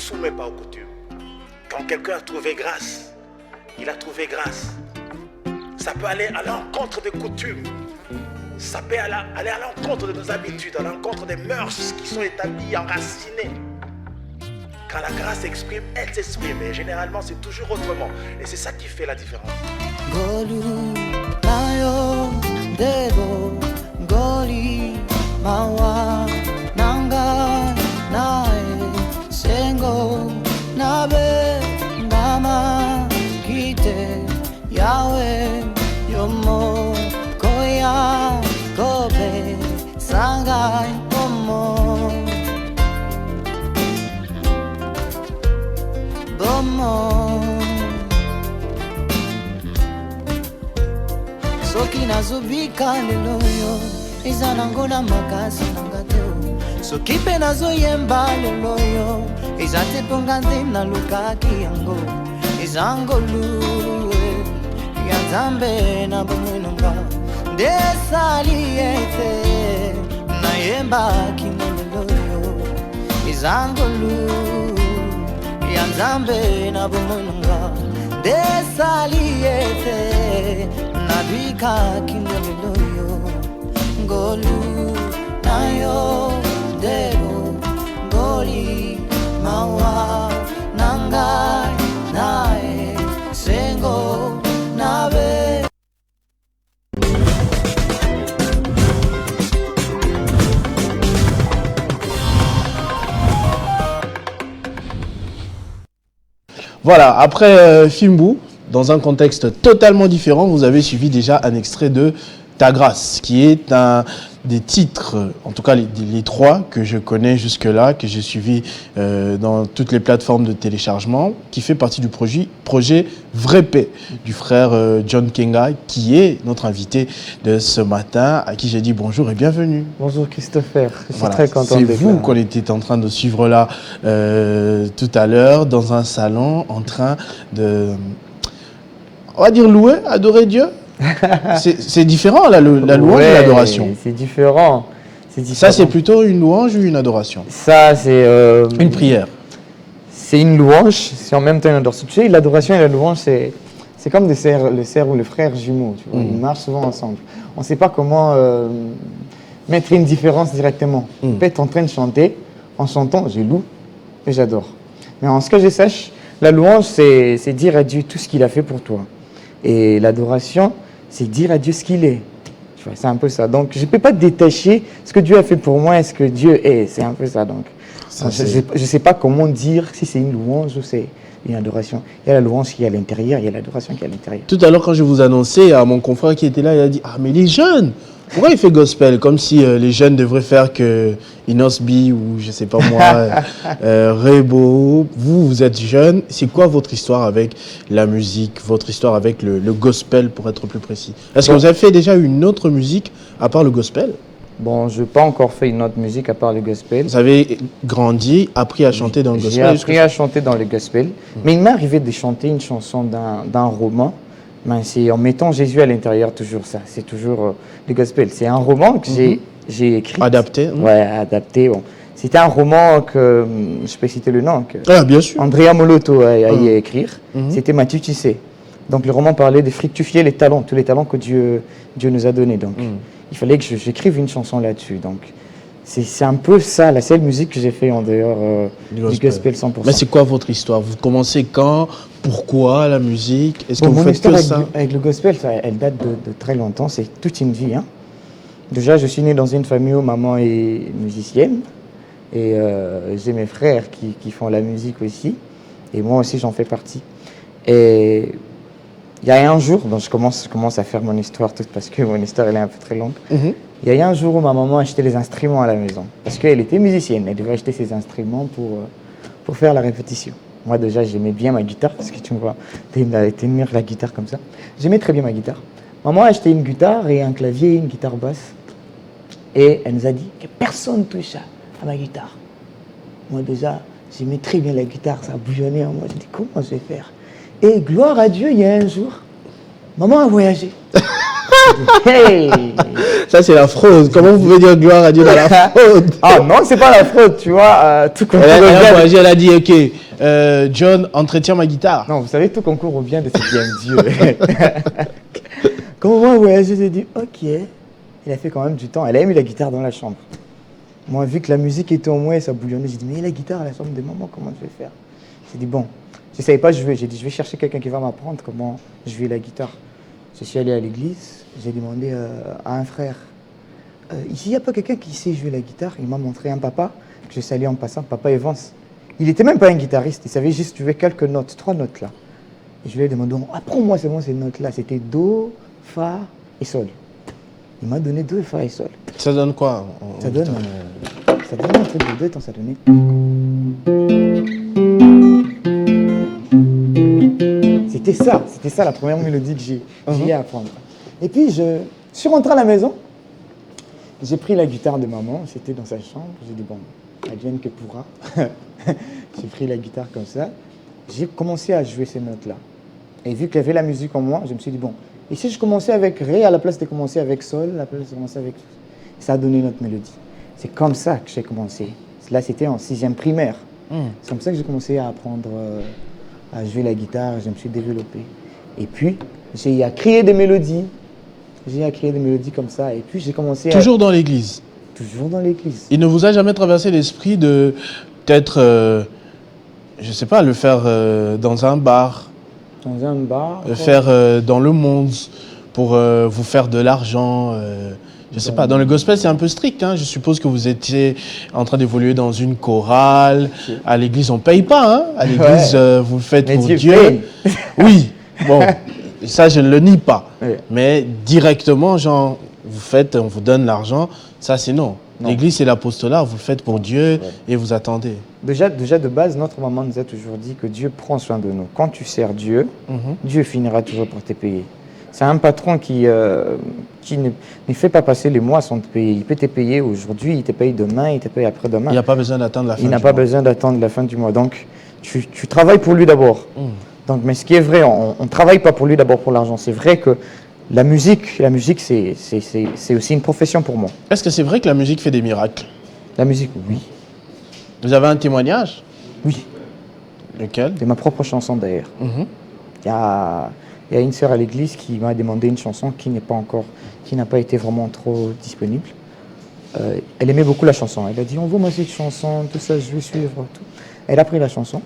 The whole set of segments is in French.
soumet pas aux coutumes. Quand quelqu'un a trouvé grâce, il a trouvé grâce. Ça peut aller à l'encontre des coutumes. Ça peut aller à l'encontre de nos habitudes, à l'encontre des mœurs qui sont établies, enracinées. Quand la grâce s'exprime, elle s'exprime. Et généralement, c'est toujours autrement. Et c'est ça qui fait la différence. Golu, nayo, dego, goli, mawa, nanga, nae, sengo, nabe, nama, kite, yawe, yomo, koya, kobe, sangai, omo, bomo. Soki nazobika lelo yo eza nango na makasi nanga te. Soki mpe nazoyemba lelo yo eza te mpo nga nde nalukaki yango. Eza ngolu ya Nzambe na bomoi na nga nde esali ete nayembaki na lelo yo. Eza ngolu ya Nzambe na bomoi na nga nde esali ete nabika kindelelo ngolu nayo dero ngoli mawa nanga nae sengo nabe. Voilà, après Fimbu, dans un contexte totalement différent, vous avez suivi déjà un extrait de Ta Grâce, qui est un des titres, en tout cas les trois que je connais jusque-là, que j'ai suivi dans toutes les plateformes de téléchargement, qui fait partie du projet Vrai Paix, du frère John Kenga, qui est notre invité de ce matin, à qui j'ai dit bonjour et bienvenue. Bonjour Christopher, je suis Voilà, très content c'est d'être vous là. qu'on était en train de suivre là tout à l'heure, dans un salon, en train de... On va dire louer, adorer Dieu. C'est différent la louange et l'adoration. C'est différent. Ça c'est plutôt une louange ou une adoration? Ça c'est une prière. C'est une louange, c'est en même temps une adoration. Tu sais, l'adoration et la louange c'est comme le cerf ou le frère jumeau. Tu vois, ils marchent souvent ensemble. On ne sait pas comment mettre une différence directement. On peut être en train de chanter, en chantant, je loue et j'adore. Mais en ce que je sache, la louange c'est dire à Dieu tout ce qu'il a fait pour toi. Et l'adoration, c'est dire à Dieu ce qu'il est. Tu vois, c'est un peu ça. Donc, je ne peux pas détacher ce que Dieu a fait pour moi et ce que Dieu est. C'est un peu ça. Donc, ça, je ne sais pas comment dire si c'est une louange ou c'est une adoration. Il y a la louange qui est à l'intérieur, il y a l'adoration qui est à l'intérieur. Tout à l'heure, quand je vous annonçais, à mon confrère qui était là, il a dit « Ah, mais les jeunes, pourquoi il fait gospel ?» Comme si les jeunes devraient faire que Inosbi ou je ne sais pas moi, Rebo. Vous êtes jeune. C'est quoi votre histoire avec la musique, votre histoire avec le gospel, pour être plus précis? Est-ce que vous avez fait déjà une autre musique à part le gospel? Bon, je n'ai pas encore fait une autre musique à part le gospel. Vous avez grandi, appris à chanter dans le gospel? J'ai appris à chanter dans le gospel. Mais il m'est arrivé de chanter une chanson d'un roman. Mais c'est en mettant Jésus à l'intérieur, toujours ça. C'est toujours le gospel. C'est un roman que j'ai écrit. Adapté? Ouais, adapté. Bon. C'était un roman que, je peux citer le nom, que ah, bien sûr. Andrea Moloto a y écrire. C'était Matthieu Tissé. Donc le roman parlait de fructifier les talents, tous les talents que Dieu nous a donnés. Donc il fallait que j'écrive une chanson là-dessus. Donc c'est un peu ça, la seule musique que j'ai fait en dehors du gospel 100%. Mais c'est quoi votre histoire? Vous commencez quand? Pourquoi la musique? Est-ce que vous faites que ça? Avec le gospel, elle date de très longtemps, c'est toute une vie. Hein. Déjà, je suis né dans une famille où maman est musicienne et j'ai mes frères qui font la musique aussi et moi aussi j'en fais partie. Et il y a un jour, donc je commence à faire mon histoire toute parce que mon histoire elle est un peu très longue. Il y a un jour où ma maman achetait les instruments à la maison parce qu'elle était musicienne, elle devait acheter ses instruments pour faire la répétition. Moi déjà j'aimais bien ma guitare parce que tu me vois tenir la guitare comme ça. J'aimais très bien ma guitare. Maman a acheté une guitare et un clavier et une guitare basse. Et elle nous a dit que personne ne touche à ma guitare. Moi déjà, j'aimais très bien la guitare, ça bouillonnait en moi. Je dis comment je vais faire? Et gloire à Dieu, il y a un jour, maman a voyagé. Hey, Ça, c'est la fraude. Comment vous pouvez dire gloire à Dieu dans la fraude? Ah non, c'est pas la fraude, tu vois. Tout concours Elle au bien. elle a dit, ok, John, entretient ma guitare. Non, vous savez, tout concours au bien de ce qui aime Dieu. Quand moi, ouais, j'ai dit, ok. Il a fait quand même du temps. Elle a mis la guitare dans la chambre. Moi, vu que la musique était au moins, ça bouillonnait, j'ai dit, mais la guitare à la chambre de maman, comment je vais faire? J'ai dit, bon, je ne savais pas jouer. J'ai dit, je vais chercher quelqu'un qui va m'apprendre comment jouer la guitare. Je suis allé à l'église, j'ai demandé à un frère, ici, il n'y a pas quelqu'un qui sait jouer la guitare? Il m'a montré un papa, que je salue en passant, papa Evans. Il n'était même pas un guitariste, il savait juste jouer quelques notes, 3 notes là. Et je lui ai demandé, apprends-moi seulement ces notes-là. C'était Do, Fa et Sol. Il m'a donné Do, Fa et Sol. Ça donne quoi Ça donne un truc de 2, attends, ça donnait. C'était ça la première mélodie que j'ai eu à apprendre. Et puis, je suis rentré à la maison, j'ai pris la guitare de maman, c'était dans sa chambre, j'ai dit, bon, advienne que pourra. J'ai pris la guitare comme ça, j'ai commencé à jouer ces notes-là. Et vu qu'il y avait la musique en moi, je me suis dit, bon, et si je commençais avec Ré à la place de commencer avec Sol, à la place de commencer avec... Ça a donné notre mélodie. C'est comme ça que j'ai commencé. Là, c'était en 6e primaire. C'est comme ça que j'ai commencé à apprendre à jouer la guitare, je me suis développé. Et puis, j'ai créé des mélodies. J'ai créé des mélodies comme ça. Et puis, j'ai commencé Toujours dans l'église? Toujours dans l'église. Il ne vous a jamais traversé l'esprit de peut-être, je ne sais pas, le faire dans un bar? Dans un bar? Le faire dans le monde pour vous faire de l'argent je ne sais pas, dans le gospel, c'est un peu strict. Hein. Je suppose que vous étiez en train d'évoluer dans une chorale. À l'église, on ne paye pas. Hein. À l'église, vous le faites pour Dieu. Oui, bon, ça, je ne le nie pas. Oui. Mais directement, genre, vous faites, on vous donne l'argent, ça, c'est non. L'église, c'est l'apostolat, vous le faites pour Dieu et vous attendez. Déjà, de base, notre maman nous a toujours dit que Dieu prend soin de nous. Quand tu sers Dieu, Dieu finira toujours par te payer. C'est un patron qui ne fait pas passer les mois sans te payer. Il peut te payer aujourd'hui, il te paye demain, il te paye après-demain. Il n'a pas besoin d'attendre la fin du mois. Il n'a pas besoin d'attendre la fin du mois. Donc, tu travailles pour lui d'abord. Donc, mais ce qui est vrai, on ne travaille pas pour lui d'abord pour l'argent. C'est vrai que la musique c'est aussi une profession pour moi. Est-ce que c'est vrai que la musique fait des miracles? La musique, oui. Vous avez un témoignage? Oui. Lequel? De ma propre chanson d'ailleurs. Il y a une sœur à l'église qui m'a demandé une chanson qui n'a pas été vraiment trop disponible. Elle aimait beaucoup la chanson. Elle a dit, envoie-moi cette chanson, tout ça, je vais suivre. Tout. Elle a pris la chanson.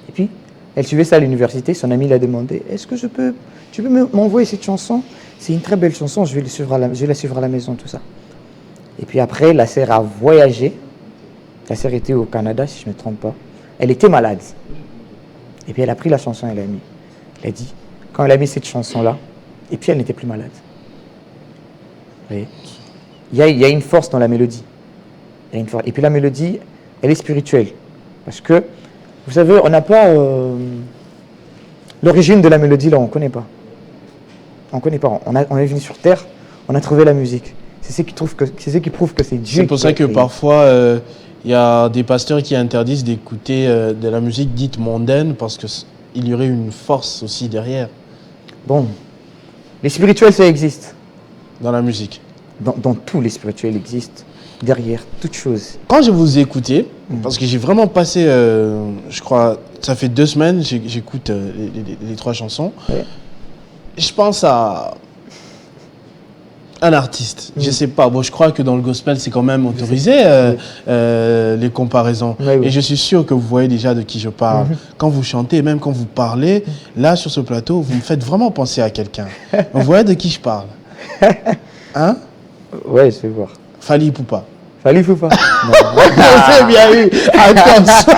Et puis, elle suivait ça à l'université. Son ami l'a demandé, est-ce que tu peux m'envoyer cette chanson? C'est une très belle chanson, je vais la suivre à la maison, tout ça. Et puis après, la sœur a voyagé. La sœur était au Canada, si je ne me trompe pas. Elle était malade. Et puis elle a pris la chanson, elle a mis. Elle a dit, quand elle a mis cette chanson-là, et puis elle n'était plus malade. Vous voyez? Il y a une force dans la mélodie. Et puis la mélodie, elle est spirituelle. Parce que, vous savez, on n'a pas... l'origine de la mélodie, là, on ne connaît pas. On ne connaît pas. On est venu sur Terre, on a trouvé la musique. C'est ce qui prouve que c'est Dieu. C'est pour ça que parfois, il y a des pasteurs qui interdisent d'écouter de la musique dite mondaine parce qu'il y aurait une force aussi derrière. Bon, les spirituels, ça existe. Dans la musique? Dans tous les spirituels existent, derrière toute chose. Quand je vous ai écouté, parce que j'ai vraiment passé, je crois, ça fait 2 semaines, j'écoute les 3 chansons, je pense à un artiste. Je sais pas, bon, je crois que dans le gospel, c'est quand même autorisé, les comparaisons. Et je suis sûr que vous voyez déjà de qui je parle. Quand vous chantez, même quand vous parlez, là, sur ce plateau, vous me faites vraiment penser à quelqu'un. Vous voyez de qui je parle? Hein? Ouais, je vais voir. Fally Ipupa. Fally Ipupa. C'est bien eu. Atoms.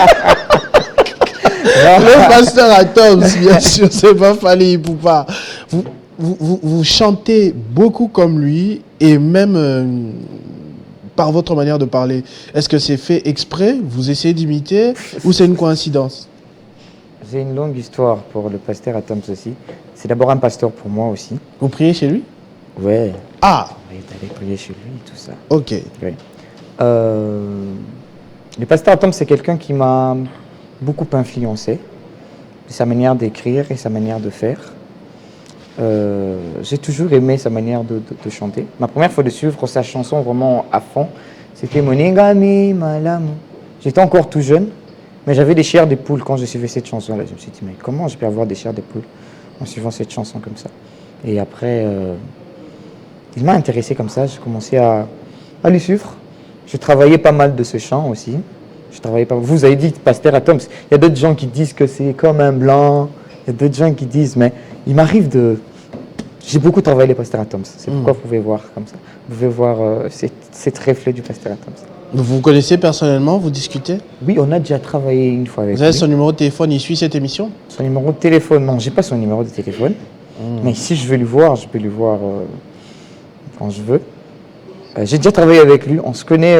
Le pasteur Atoms, bien sûr, c'est pas Fally Ipupa. Vous chantez beaucoup comme lui et même par votre manière de parler. Est-ce que c'est fait exprès? Vous essayez d'imiter ou c'est une coïncidence? J'ai une longue histoire pour le pasteur Atoms aussi. C'est d'abord un pasteur pour moi aussi. Vous priez chez lui? Ouais. Ah! Oui, d'aller prier chez lui et tout ça. Ok. Oui. Le pasteur Atoms, c'est quelqu'un qui m'a beaucoup influencé de sa manière d'écrire et sa manière de faire. J'ai toujours aimé sa manière de chanter. Ma première fois de suivre sa chanson vraiment à fond, c'était Moningami Malamu. J'étais encore tout jeune, mais j'avais des chairs de poule quand je suivais cette chanson-là. Je me suis dit, mais comment je peux avoir des chairs de poule en suivant cette chanson comme ça? Et après, il m'a intéressé comme ça. J'ai commencé à le suivre. Je travaillais pas mal de ce chant aussi. Vous avez dit Pasteur Atoms. Il y a d'autres gens qui disent que c'est comme un blanc. Il y a d'autres gens qui disent, mais il m'arrive de... J'ai beaucoup travaillé les Pasteur Atoms. C'est pourquoi vous pouvez voir comme ça. Vous pouvez voir cette reflet du Pasteur Atoms. Vous vous connaissez personnellement, vous discutez? Oui, on a déjà travaillé une fois avec lui. Vous avez son numéro de téléphone, il suit cette émission? Son numéro de téléphone, non, j'ai pas son numéro de téléphone. Mais si je veux lui voir, je peux lui voir quand je veux. J'ai déjà travaillé avec lui, on se connaît,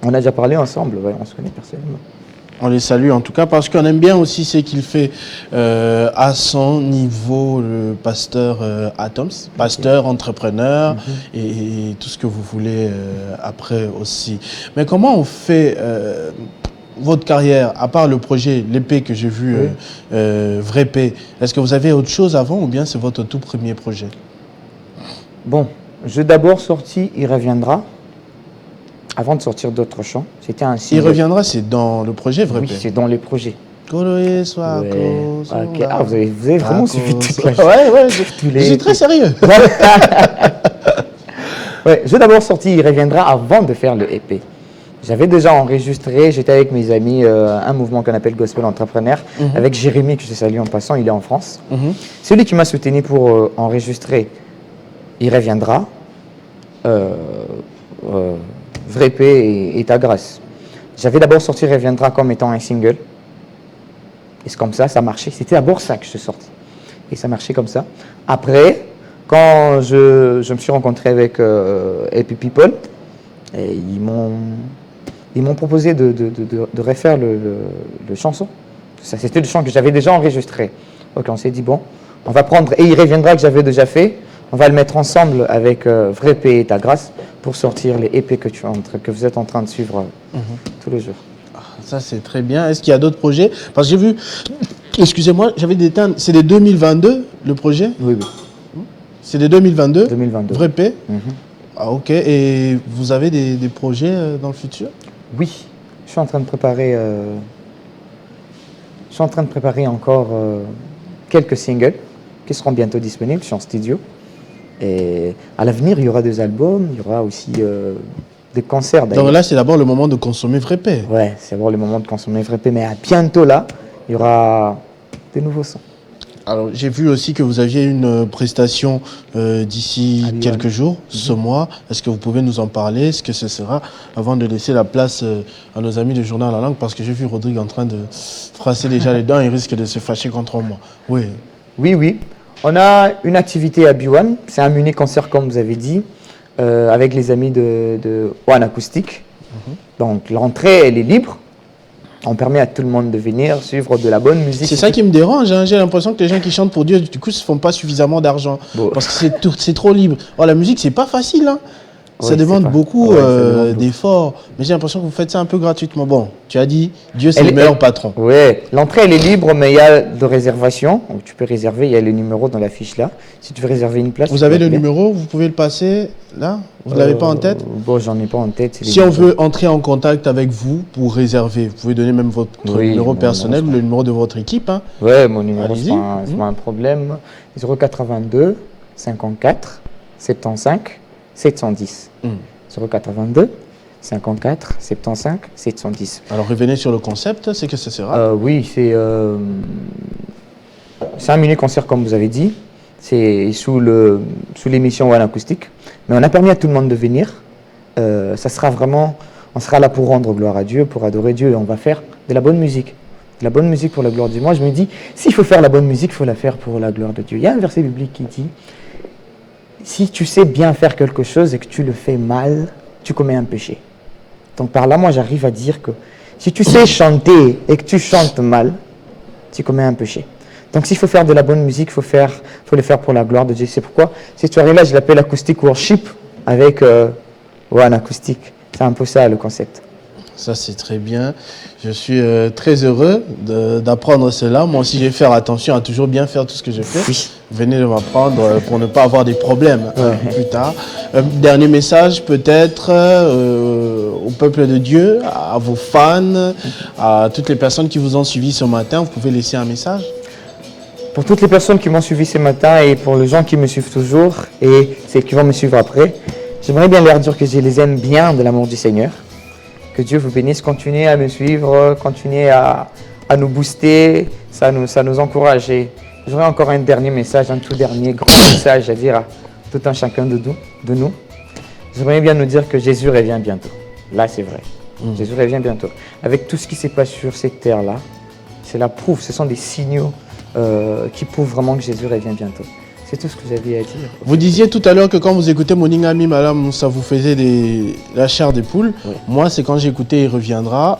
on a déjà parlé ensemble, ouais, on se connaît personnellement. On les salue en tout cas parce qu'on aime bien aussi ce qu'il fait à son niveau, le pasteur Atoms, pasteur, entrepreneur et tout ce que vous voulez après aussi. Mais comment on fait votre carrière, à part le projet, l'épée que j'ai vu, Vrai P, est-ce que vous avez autre chose avant ou bien c'est votre tout premier projet? Bon, j'ai d'abord sorti Il reviendra. Avant de sortir d'autres chants, c'était un single. Il reviendra, c'est dans le projet Vrai P? Oui, c'est dans les projets. Coloé, soit Okay. Ah, vous avez vraiment suivi toute la... Ouais, je suis très sérieux. Ouais, j'ai d'abord sorti Il reviendra avant de faire le EP. J'avais déjà enregistré, j'étais avec mes amis, un mouvement qu'on appelle Gospel Entrepreneur, avec Jérémy, que je salue en passant, il est en France. C'est lui qui m'a soutenu pour enregistrer Il reviendra, Vrai P et Ta grâce. J'avais d'abord sorti Il reviendra comme étant un single. Et c'est comme ça, ça marchait. C'était d'abord ça que je sortis. Et ça marchait comme ça. Après, quand je me suis rencontré avec Happy People, et ils m'ont proposé de refaire le chanson. Ça, c'était le chant que j'avais déjà enregistré. Donc on s'est dit, bon, on va prendre Et Il reviendra que j'avais déjà fait. On va le mettre ensemble avec Vrai P et Ta grâce pour sortir les EP que vous êtes en train de suivre tous les jours. Ça, c'est très bien. Est-ce qu'il y a d'autres projets? Parce que j'ai vu, excusez-moi, j'avais déteint, c'est de 2022 le projet? Oui. C'est de 2022? 2022. Vrai P? Ah, ok. Et vous avez des projets dans le futur? Oui. Je suis en train de préparer encore quelques singles qui seront bientôt disponibles. Je suis en studio. Et à l'avenir, il y aura des albums, il y aura aussi des concerts d'ailleurs. Donc là, c'est d'abord le moment de consommer Vrai P. Ouais, c'est d'abord le moment de consommer Vrai P. Mais à bientôt là, il y aura des nouveaux sons. Alors, j'ai vu aussi que vous aviez une prestation d'ici quelques jours, ce mois. Est-ce que vous pouvez nous en parler? Est-ce que ce sera avant de laisser la place à nos amis du Journal à la langue? Parce que j'ai vu Rodrigue en train de froisser déjà les dents, il risque de se fâcher contre moi. Oui. Oui. On a une activité à Biwan, c'est un mini concert comme vous avez dit, avec les amis de One Acoustic. Donc l'entrée, elle est libre. On permet à tout le monde de venir suivre de la bonne musique. C'est ça qui me dérange, hein. J'ai l'impression que les gens qui chantent pour Dieu, du coup, ne se font pas suffisamment d'argent. Bon. Parce que c'est trop libre. Oh, la musique, c'est pas facile, hein. Ça demande beaucoup d'efforts. Mais j'ai l'impression que vous faites ça un peu gratuitement. Bon, tu as dit, Dieu c'est le meilleur patron. Oui, l'entrée elle est libre, mais il y a de réservation. Donc, tu peux réserver, il y a le numéro dans la fiche là. Si tu veux réserver une place. Vous avez le numéro, vous pouvez le passer là? Vous ne l'avez pas en tête? Bon, j'en ai pas en tête. Si on veut entrer en contact avec vous pour réserver, vous pouvez donner même votre numéro personnel ou le numéro de votre équipe. Hein. Oui, mon numéro, c'est pas un problème. 082 54 75 710. 082 54 75 710. Alors revenez sur le concept, c'est que ce sera oui, c'est un mini concert comme vous avez dit. C'est sous l'émission One Acoustic. Mais on a permis à tout le monde de venir. Ça sera vraiment, on sera là pour rendre gloire à Dieu, pour adorer Dieu, et on va faire de la bonne musique. De la bonne musique pour la gloire de Dieu. Moi, je me dis, s'il faut faire la bonne musique, il faut la faire pour la gloire de Dieu. Il y a un verset biblique qui dit, si tu sais bien faire quelque chose et que tu le fais mal, tu commets un péché. Donc par là, moi, j'arrive à dire que si tu sais chanter et que tu chantes mal, tu commets un péché. Donc s'il faut faire de la bonne musique, faut le faire pour la gloire de Dieu. C'est pourquoi cette soirée-là, je l'appelle Acoustic Worship avec One Acoustic. C'est un peu ça le concept. Ça, c'est très bien. Je suis très heureux d'apprendre cela. Moi aussi, je vais faire attention à toujours bien faire tout ce que je fais. Oui. Venez de m'apprendre pour ne pas avoir des problèmes plus tard. Dernier message, peut-être, au peuple de Dieu, à vos fans, à toutes les personnes qui vous ont suivi ce matin. Vous pouvez laisser un message? Pour toutes les personnes qui m'ont suivi ce matin et pour les gens qui me suivent toujours et celles qui vont me suivre après, j'aimerais bien leur dire que je les aime bien de l'amour du Seigneur. Que Dieu vous bénisse, continuez à me suivre, continuez à nous booster, ça nous encourage. Et j'aurais encore un dernier message, un tout dernier grand message à dire à tout un chacun de nous. J'aimerais bien nous dire que Jésus revient bientôt. Là, c'est vrai. Jésus revient bientôt. Avec tout ce qui s'est passé sur cette terre-là, c'est la preuve, ce sont des signaux qui prouvent vraiment que Jésus revient bientôt. C'est tout ce que j'avais à dire. Vous disiez tout à l'heure que quand vous écoutez Moningami, madame, ça vous faisait la chair des poules. Oui. Moi, c'est quand j'ai écouté Il reviendra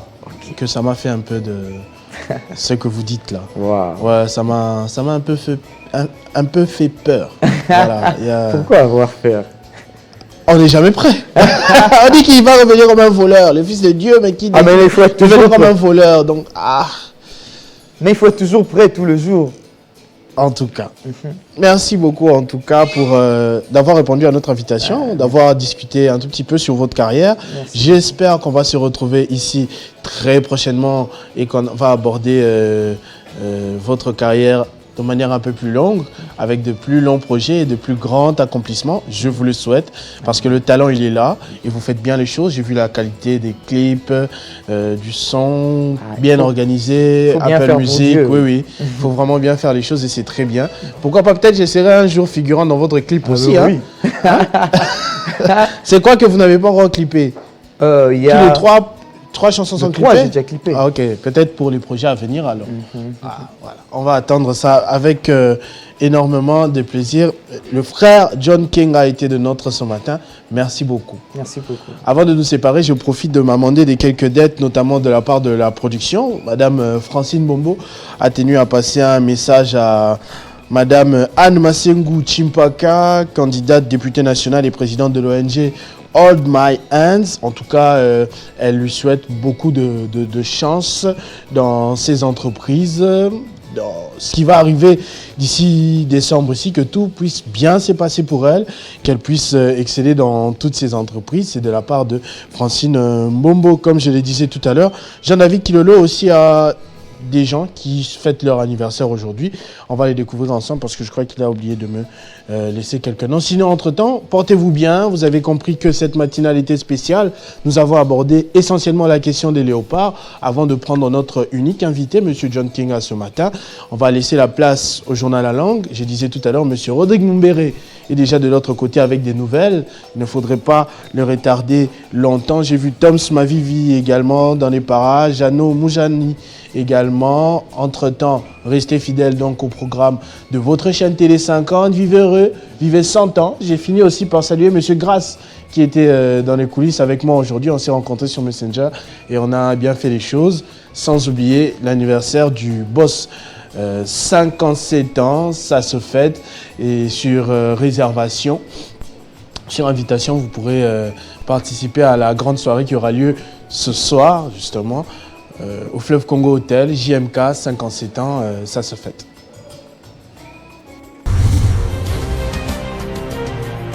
que ça m'a fait un peu de ce que vous dites là. Wow. Ouais, ça m'a un peu fait peur. Voilà, Pourquoi avoir peur? On n'est jamais prêt. On dit qu'il va revenir comme un voleur, le Fils de Dieu, mais qui mais il faut être toujours comme un voleur. Donc, Mais il faut être toujours prêt tout le jour. En tout cas, merci beaucoup en tout cas pour d'avoir répondu à notre invitation, d'avoir discuté un tout petit peu sur votre carrière. J'espère qu'on va se retrouver ici très prochainement et qu'on va aborder votre carrière de manière un peu plus longue, avec de plus longs projets et de plus grands accomplissements. Je vous le souhaite, parce que le talent, il est là, et vous faites bien les choses. J'ai vu la qualité des clips, du son, bien organisé, Apple Music, oui. Il faut vraiment bien faire les choses, et c'est très bien. Pourquoi pas, peut-être, j'essaierai un jour figurant dans votre clip aussi. Oui. C'est quoi que vous n'avez pas encore clippé? Tous les trois chansons sont clippées? J'ai déjà clippé. Ah, ok, peut-être pour les projets à venir alors. Voilà. On va attendre ça avec énormément de plaisir. Le frère John King a été de notre ce matin. Merci beaucoup. Merci beaucoup. Avant de nous séparer, je profite de m'amender des quelques dettes, notamment de la part de la production. Madame Francine Bombo a tenu à passer un message à Madame Anne Masengu Chimpaka, candidate députée nationale et présidente de l'ONG Hold My Hands. En tout cas, elle lui souhaite beaucoup de chance dans ses entreprises, dans ce qui va arriver d'ici décembre ici, que tout puisse bien se passer pour elle, qu'elle puisse exceller dans toutes ses entreprises. C'est de la part de Francine Mbombo, comme je le disais tout à l'heure. Jean-David Kilolo aussi a des gens qui fêtent leur anniversaire aujourd'hui. On va les découvrir ensemble parce que je crois qu'il a oublié de me laisser quelques noms. Sinon, entre-temps, portez-vous bien. Vous avez compris que cette matinale était spéciale. Nous avons abordé essentiellement la question des léopards avant de prendre notre unique invité, M. John King, ce matin. On va laisser la place au journal La Langue. Je disais tout à l'heure, M. Rodrigue Mumbere est déjà de l'autre côté avec des nouvelles. Il ne faudrait pas le retarder longtemps. J'ai vu Tom Smavivi également dans les parages, Jano Moujani également. Entre-temps, restez fidèles donc au programme de votre chaîne Télé 50. Vivez heureux, vivez 100 ans. J'ai fini aussi par saluer M. Grasse qui était dans les coulisses avec moi aujourd'hui. On s'est rencontrés sur Messenger et on a bien fait les choses. Sans oublier l'anniversaire du boss. 57 ans, ça se fête et sur réservation, sur invitation, vous pourrez participer à la grande soirée qui aura lieu ce soir justement au Fleuve Congo Hotel, JMK, 57 ans, ça se fête.